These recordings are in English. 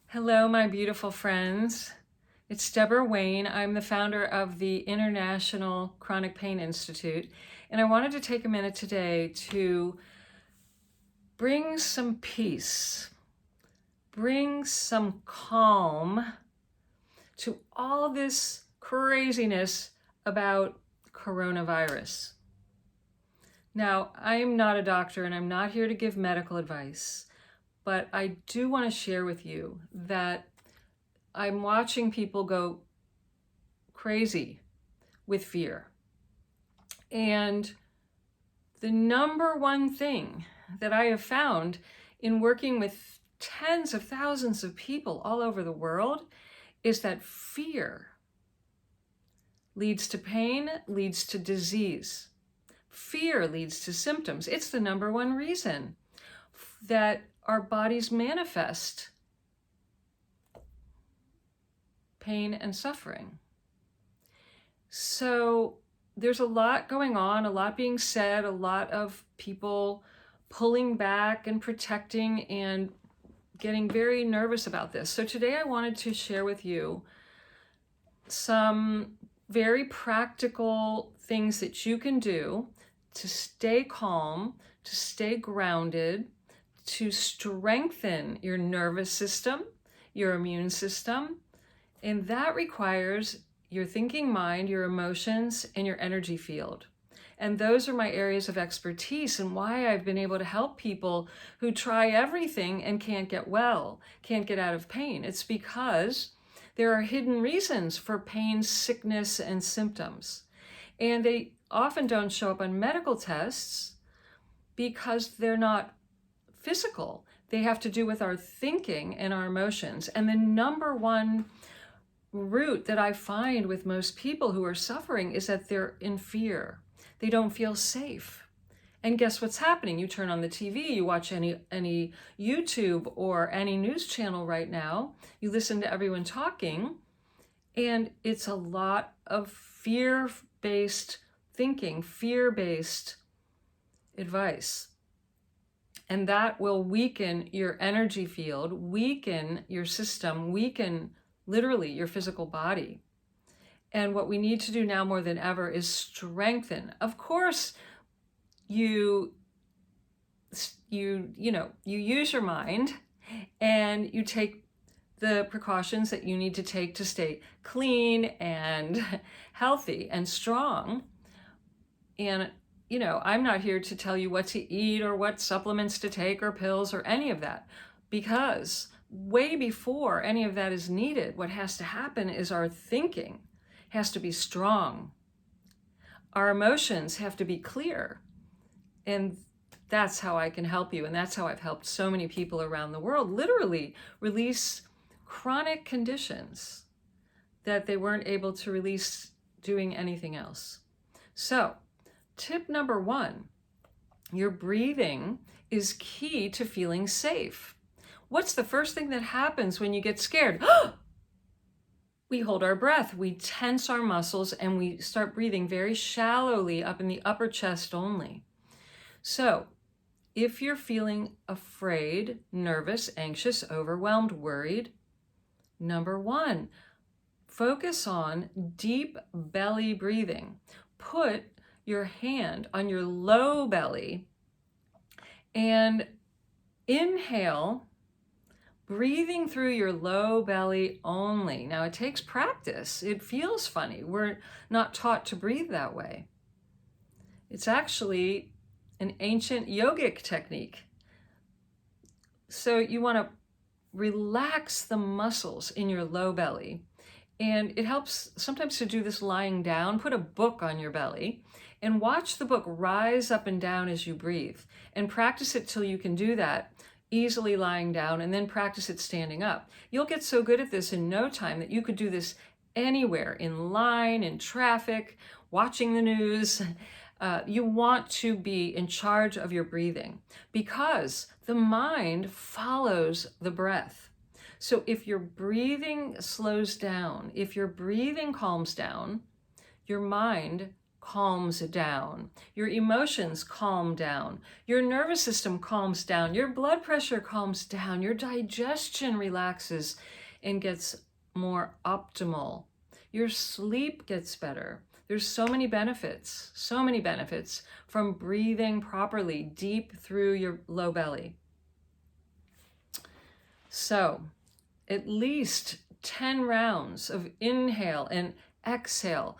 Hello, my beautiful friends. It's Debora Wayne. I'm the founder of the International Chronic Pain Institute, and I wanted to take a minute today to bring some peace, bring some calm to all this craziness about coronavirus. Now, I'm not a doctor and I'm not here to give medical advice, but I do want to share with you that I'm watching people go crazy with fear. And the number one thing that I have found in working with tens of thousands of people all over the world is that fear leads to pain, leads to disease. Fear leads to symptoms. It's the number one reason that our bodies manifest pain and suffering. So there's a lot going on, a lot being said, a lot of people pulling back and protecting and getting very nervous about this. So today I wanted to share with you some very practical things that you can do to stay calm, to stay grounded, to strengthen your nervous system, your immune system, and that requires your thinking mind, your emotions, and your energy field. And those are my areas of expertise and why I've been able to help people who try everything and can't get well, can't get out of pain. It's because there are hidden reasons for pain, sickness, and symptoms. And they often don't show up on medical tests because they're not physical. They have to do with our thinking and our emotions. And the number one root that I find with most people who are suffering is that they're in fear. They don't feel safe. And guess what's happening? You turn on the TV, you watch any YouTube or any news channel right now, you listen to everyone talking, and it's a lot of fear-based thinking, fear-based advice. And that will weaken your energy field, weaken your system, weaken literally your physical body. And what we need to do now more than ever is strengthen. Of course, you use your mind and you take the precautions that you need to take to stay clean and healthy and strong. And I'm not here to tell you what to eat or what supplements to take or pills or any of that, because way before any of that is needed, what has to happen is our thinking has to be strong. Our emotions have to be clear. And that's how I can help you. And that's how I've helped so many people around the world literally release chronic conditions that they weren't able to release doing anything else. So, tip number one, your breathing is key to feeling safe. What's the first thing that happens when you get scared? We hold our breath, we tense our muscles, and we start breathing very shallowly up in the upper chest only. So if you're feeling afraid, nervous, anxious, overwhelmed, worried, number one, focus on deep belly breathing. Put your hand on your low belly and inhale, breathing through your low belly only. Now, it takes practice. It feels funny. We're not taught to breathe that way. It's actually an ancient yogic technique. So you want to relax the muscles in your low belly. And it helps sometimes to do this lying down. Put a book on your belly and watch the book rise up and down as you breathe. And practice it till you can do that easily lying down, and then practice it standing up. You'll get so good at this in no time that you could do this anywhere, in line, in traffic, watching the news. You want to be in charge of your breathing because the mind follows the breath. So if your breathing slows down, if your breathing calms down, your mind calms down. Your emotions calm down. Your nervous system calms down. Your blood pressure calms down. Your digestion relaxes and gets more optimal. Your sleep gets better. There's so many benefits from breathing properly deep through your low belly. So, at least 10 rounds of inhale and exhale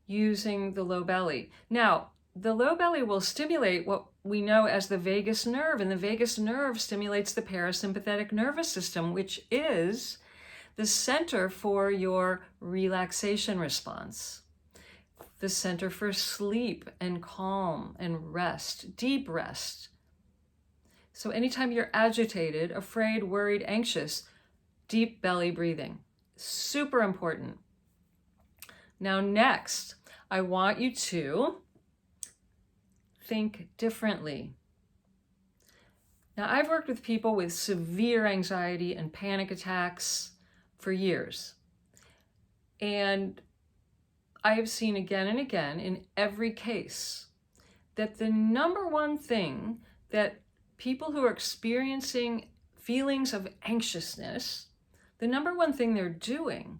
using the low belly. Now, the low belly will stimulate what we know as the vagus nerve, and the vagus nerve stimulates the parasympathetic nervous system, which is the center for your relaxation response, the center for sleep and calm and rest, deep rest. So anytime you're agitated, afraid, worried, anxious, deep belly breathing, super important. Now next, I want you to think differently. Now I've worked with people with severe anxiety and panic attacks for years. And I have seen again and again in every case that the number one thing that people who are experiencing feelings of anxiousness, the number one thing they're doing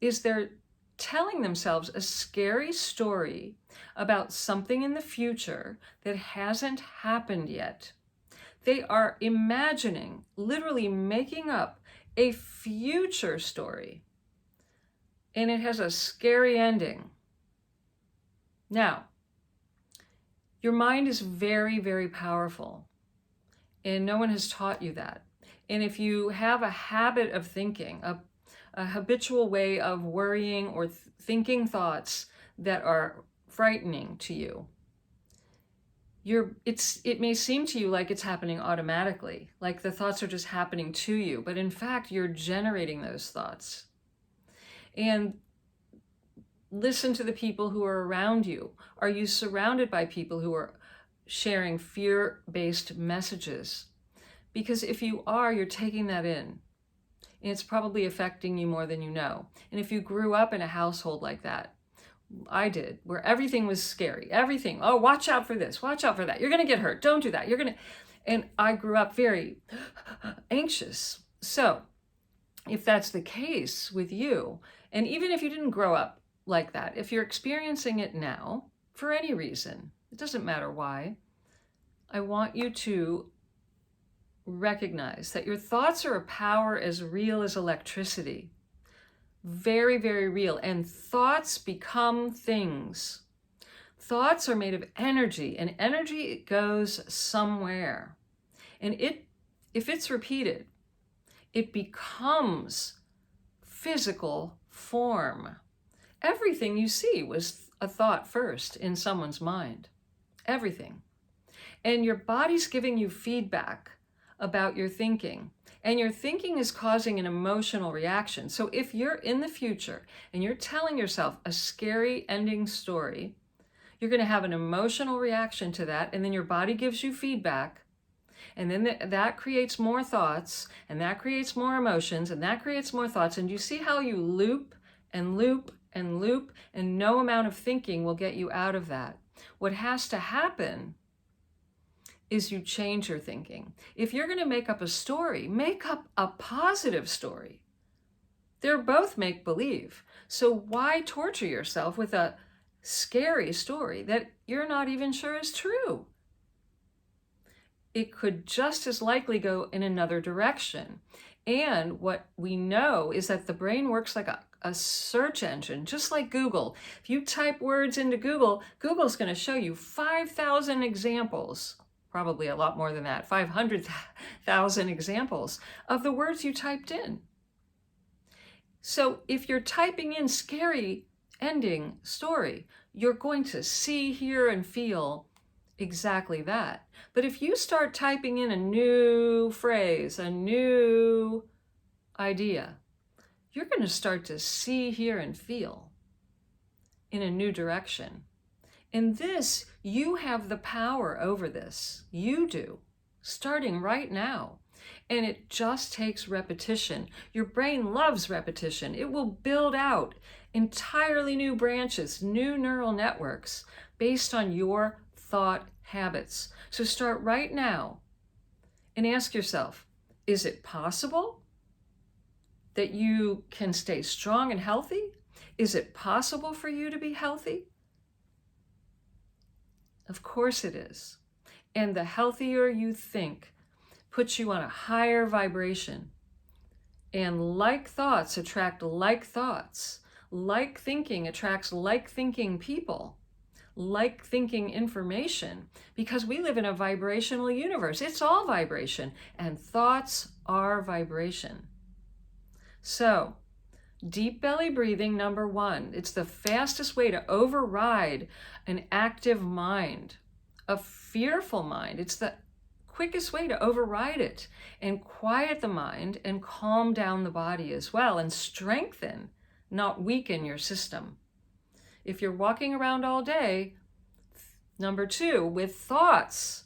is they're telling themselves a scary story about something in the future that hasn't happened yet. They are imagining, literally making up a future story, and it has a scary ending. Now, your mind is very, very powerful, and no one has taught you that. And if you have a habit of thinking, a habitual way of worrying or thinking thoughts that are frightening to you, it may seem to you like it's happening automatically, like the thoughts are just happening to you, but in fact, you're generating those thoughts. And listen to the people who are around you. Are you surrounded by people who are sharing fear-based messages? Because if you are, you're taking that in. And it's probably affecting you more than you know. And if you grew up in a household like that, I did, where everything was scary, everything. Oh, watch out for this, watch out for that. You're going to get hurt. Don't do that. And I grew up very anxious. So if that's the case with you, and even if you didn't grow up like that, if you're experiencing it now, for any reason, it doesn't matter why, I want you to recognize that your thoughts are a power as real as electricity. Very, very real. And thoughts become things. Thoughts are made of energy, and energy goes somewhere. And if it's repeated, it becomes physical form. Everything you see was a thought first in someone's mind. Everything. And your body's giving you feedback about your thinking. And your thinking is causing an emotional reaction. So if you're in the future and you're telling yourself a scary ending story, you're going to have an emotional reaction to that, and then your body gives you feedback, and then that creates more thoughts, and that creates more emotions, and that creates more thoughts. And you see how you loop and loop and loop, and no amount of thinking will get you out of that. What has to happen is you change your thinking. If you're going to make up a story, make up a positive story. They're both make-believe. So why torture yourself with a scary story that you're not even sure is true? It could just as likely go in another direction. And what we know is that the brain works like a search engine, just like Google. If you type words into Google, Google's going to show you 5,000 examples, probably a lot more than that, 500,000 examples of the words you typed in. So if you're typing in scary ending story, you're going to see, hear, and feel exactly that. But if you start typing in a new phrase, a new idea, you're going to start to see, hear, and feel in a new direction. In this, you have the power over this. You do, starting right now. And it just takes repetition. Your brain loves repetition. It will build out entirely new branches, new neural networks based on your thought habits. So start right now and ask yourself, is it possible that you can stay strong and healthy? Is it possible for you to be healthy? Of course it is. And the healthier you think puts you on a higher vibration. And like thoughts attract like thoughts. Like thinking attracts like thinking people. Like thinking information, because we live in a vibrational universe. It's all vibration, and thoughts are vibration. So, deep belly breathing, number one. It's the fastest way to override an active mind, a fearful mind. It's the quickest way to override it and quiet the mind and calm down the body as well and strengthen, not weaken your system. If you're walking around all day, number two, with thoughts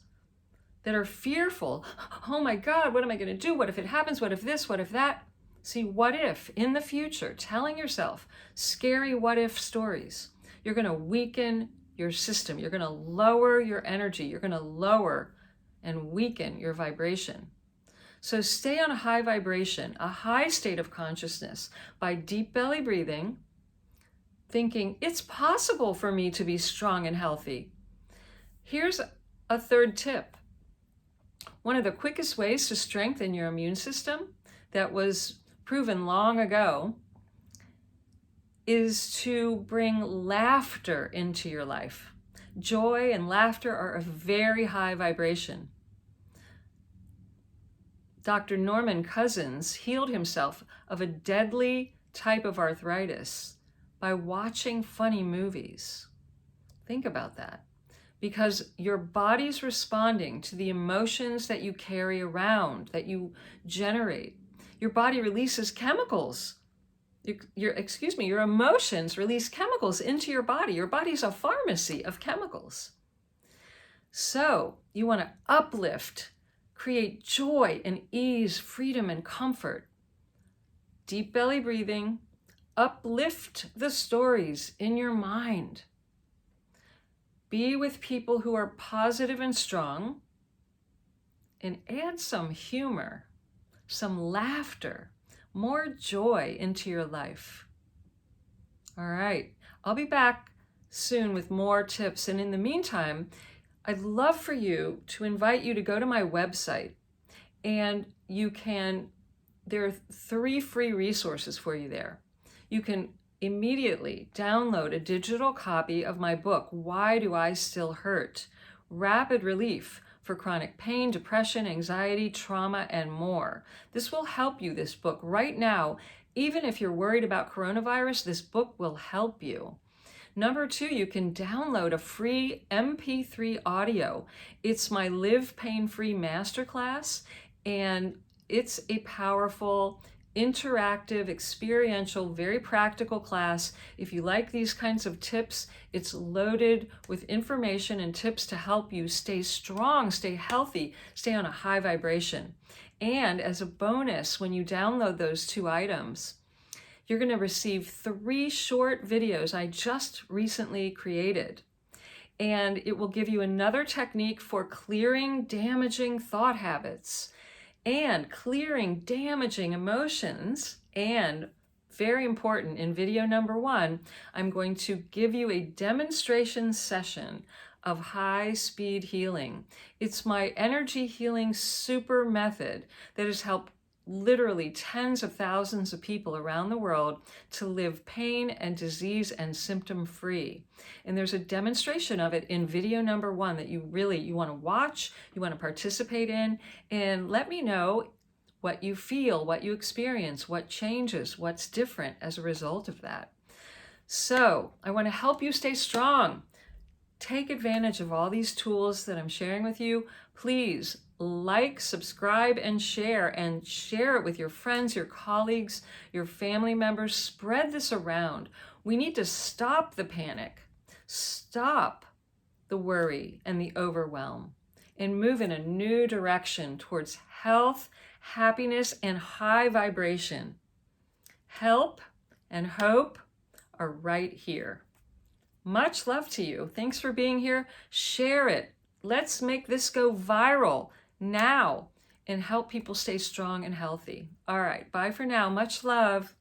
that are fearful, oh my God, what am I going to do? What if it happens? What if this? What if that? See, what if in the future, telling yourself scary what if stories, you're going to weaken your system. You're going to lower your energy. You're going to lower and weaken your vibration. So stay on a high vibration, a high state of consciousness by deep belly breathing, thinking it's possible for me to be strong and healthy. Here's a third tip. One of the quickest ways to strengthen your immune system that was proven long ago is to bring laughter into your life. Joy and laughter are a very high vibration. Dr. Norman Cousins healed himself of a deadly type of arthritis by watching funny movies. Think about that. Because your body's responding to the emotions that you carry around, that you generate. Your body releases chemicals. Your emotions release chemicals into your body. Your body's a pharmacy of chemicals. So you want to uplift, create joy and ease, freedom and comfort. Deep belly breathing, uplift the stories in your mind. Be with people who are positive and strong, and add some humor, some laughter, more joy into your life. All right, I'll be back soon with more tips. And in the meantime, I'd love for you to invite you to go to my website, and there are 3 free resources for you there. You can immediately download a digital copy of my book, Why Do I Still Hurt? Rapid Relief for Chronic Pain, Depression, Anxiety, Trauma, and more. This will help you, this book, right now. Even if you're worried about coronavirus, this book will help you. Number 2, you can download a free MP3 audio. It's my Live Pain-Free Masterclass, and it's a powerful, interactive, experiential, very practical class. If you like these kinds of tips, it's loaded with information and tips to help you stay strong, stay healthy, stay on a high vibration. And as a bonus, when you download those 2 items, you're going to receive 3 short videos I just recently created. And it will give you another technique for clearing damaging thought habits and clearing damaging emotions. And very important, in video number 1, I'm going to give you a demonstration session of HighSpeed Healing. It's my energy healing super method that has helped literally tens of thousands of people around the world to live pain and disease and symptom free. And there's a demonstration of it in video number 1 that you want to watch, you want to participate in, and let me know what you feel, what you experience, what changes, what's different as a result of that. So I want to help you stay strong. Take advantage of all these tools that I'm sharing with you. Please like, subscribe, and share it with your friends, your colleagues, your family members. Spread this around. We need to stop the panic, stop the worry and the overwhelm, and move in a new direction towards health, happiness, and high vibration. Help and hope are right here. Much love to you. Thanks for being here. Share it. Let's make this go viral now and help people stay strong and healthy. All right, bye for now. Much love.